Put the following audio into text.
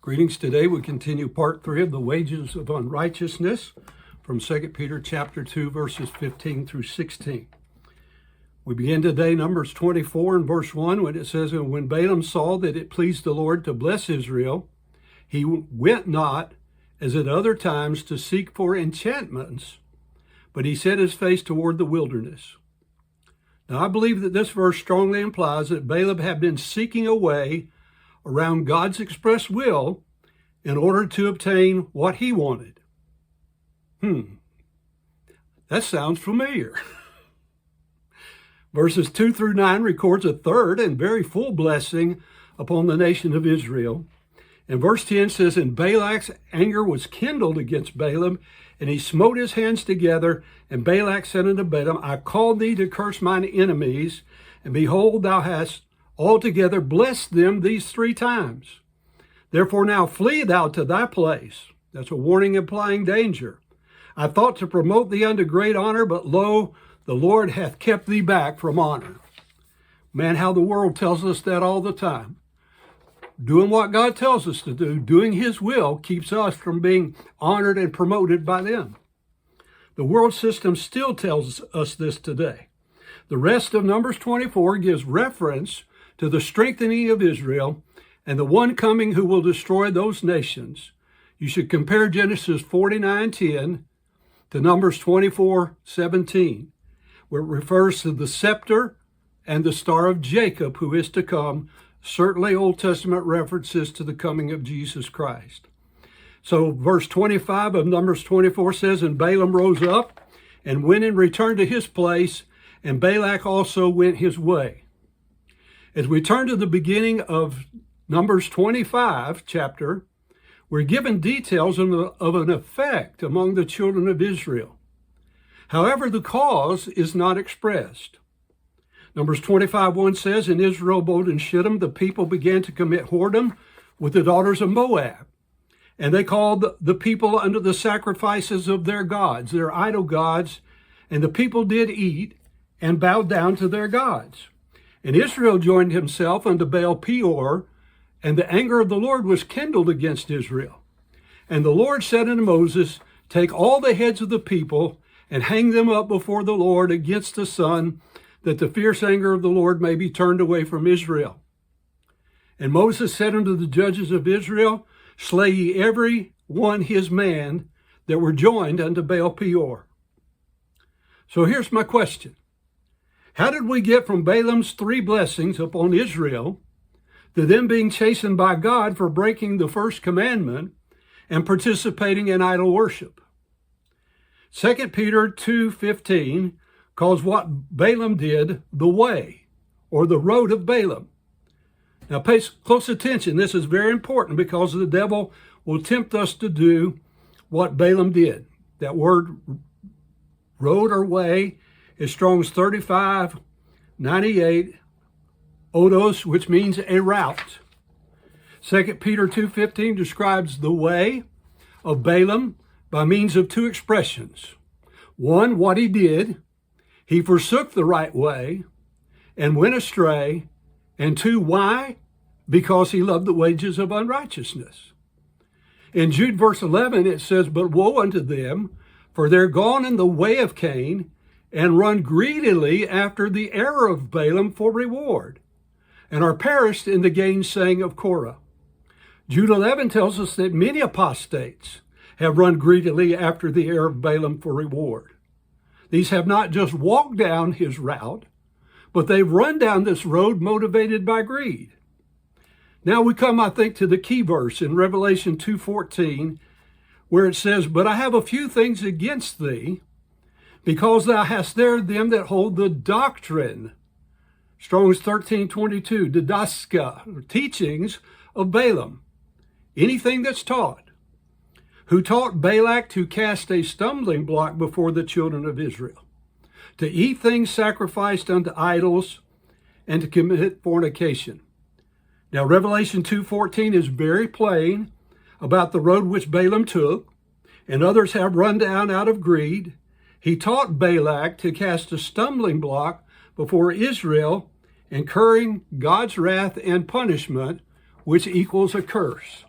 Greetings. Today we continue part 3 of the wages of unrighteousness from 2 Peter chapter 2 verses 15 through 16. We begin today Numbers 24 and verse 1 when it says, "And when Balaam saw that it pleased the Lord to bless Israel, he went not as at other times to seek for enchantments, but he set his face toward the wilderness." Now I believe that this verse strongly implies that Balaam had been seeking a way around God's express will in order to obtain what he wanted. That sounds familiar. Verses 2 through 9 records a third and very full blessing upon the nation of Israel. And verse 10 says, "And Balak's anger was kindled against Balaam, and he smote his hands together. And Balak said unto Balaam, I called thee to curse mine enemies, and behold, thou hast altogether blessed them these 3 times. Therefore now flee thou to thy place." That's a warning implying danger. "I thought to promote thee unto great honor, but lo, the Lord hath kept thee back from honor." Man, how the world tells us that all the time. Doing what God tells us to do, doing his will, keeps us from being honored and promoted by them. The world system still tells us this today. The rest of Numbers 24 gives reference to the strengthening of Israel and the one coming who will destroy those nations. You should compare Genesis 49:10 to Numbers 24:17, where it refers to the scepter and the star of Jacob who is to come, certainly Old Testament references to the coming of Jesus Christ. So verse 25 of Numbers 24 says, "And Balaam rose up and went and returned to his place, and Balak also went his way." As we turn to the beginning of Numbers 25 chapter, we're given details of an effect among the children of Israel. However, the cause is not expressed. Numbers 25:1 says, "In Israel abode in Shittim, the people began to commit whoredom with the daughters of Moab. And they called the people unto the sacrifices of their gods, their idol gods, and the people did eat and bowed down to their gods. And Israel joined himself unto Baal Peor, and the anger of the Lord was kindled against Israel. And the Lord said unto Moses, Take all the heads of the people, and hang them up before the Lord against the sun, that the fierce anger of the Lord may be turned away from Israel. And Moses said unto the judges of Israel, Slay ye every one his man that were joined unto Baal Peor." So here's my question. How did we get from Balaam's 3 blessings upon Israel to them being chastened by God for breaking the first commandment and participating in idol worship? 2 Peter 2:15 calls what Balaam did the way, or the road of Balaam. Now pay close attention. This is very important because the devil will tempt us to do what Balaam did. That word road or way is Strong's 3598, odos, which means a route. 2 Peter 2:15 describes the way of Balaam by means of 2 expressions. One, what he did. He forsook the right way and went astray. And 2, why? Because he loved the wages of unrighteousness. In Jude verse 11, it says, "But woe unto them, for they're gone in the way of Cain, and run greedily after the error of Balaam for reward, and are perished in the gainsaying of Korah." Jude 11 tells us that many apostates have run greedily after the error of Balaam for reward. These have not just walked down his route, but they've run down this road motivated by greed. Now we come, I think, to the key verse in Revelation 2:14, where it says, "But I have a few things against thee, because thou hast there them that hold the doctrine," Strong's 1322, didaska, or teachings of Balaam, anything that's taught, who taught Balak to cast a stumbling block before the children of Israel, to eat things sacrificed unto idols, and to commit fornication. Now Revelation 2:14 is very plain about the road which Balaam took, and others have run down out of greed. He taught Balak to cast a stumbling block before Israel, incurring God's wrath and punishment, which equals a curse.